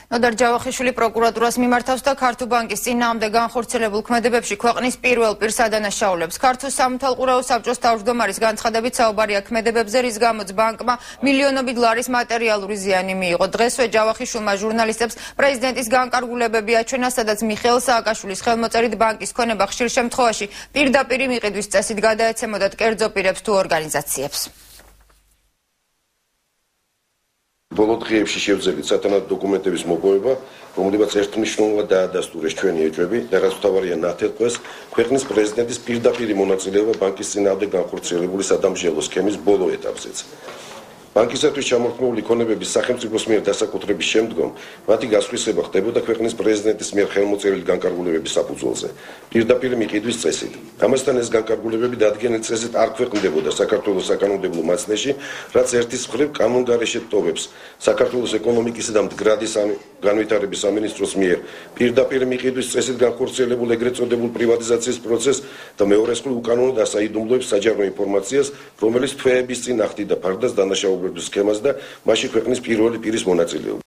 ნოდარ ჯავახიშვილი პროკურატურას მიმართავს და ქართულ ბანკის წინააღმდეგ განხორციელებულ ქმედებებში ქვეყნის პირველ პირს ადანაშაულებს. ქართულ სამართალყურაო საბჭოს თავმჯდომარის განცხადებით საუბარია ქმედებებზე, რის გამოც ბანკმა მილიონობით ლარის მატერიალური ზიანი მიიღო. დღესვე ჯავახიშვილმა ჟურნალისტებს პრეზიდენტის განკარგულებები აჩვენა, სადაც მიხეილ სააკაშვილის ხელმოწერით ბანკის ქონება ხშირ შემთხვევაში პირდაპირ მიყიდვის წესით გადაეცემოდათ კერძო პირებს თუ ორგანიზაციებს. ბოლო დღეებში შევძელით სათანადო დოკუმენტების მოპოვება, რომლებაც ერთმნიშვნელოვნად დაადასტურეს ჩვენი ეჭვები და რაც მთავარია ნათელყვეს ქვეყნის პრეზიდენტის პირდაპირი მონაწილეობა ბანკის წინააღმდეგ განხორციელებული სადამსჯელო სქემის ბოლო ეტაპზეც. ბანკისათვის ჩამორთმეული ქონებების სახელმწიფოს მიერ დასაკუთრების შემდგომ მათი გასხვისება ხდებოდა ქვეყნის პრეზიდენტის მიერ ხელმოწერილი განკარგულებების საფუძველზე, პირდაპირ მიყიდვის წესით. ამასთან ეს განკარგულებები დადგენილ წესით არ ქვეყნდებოდა საქართველოს საკანონმდებლო მაცნეში, რაც ერთის მხრივ კანონგარეშე ტოვებს საქართველოს ეკონომიკისა და მდგრადის განვითარების სამინისტროს მიერ პირდაპირ მიყიდვის წესით განხორციელებულ ეგრეთ წოდებულ პრივატიზაციის პროცესს და მეორეს მხრივ უკანონოდ ასაიდუმლოებს საჯარო ინფორმაციას, რომელიც თვეების წინ ახდიდა ფარდას დანაშაულების სქემას და მასში ქვეყნის პირველი პირის მონაწილეობას.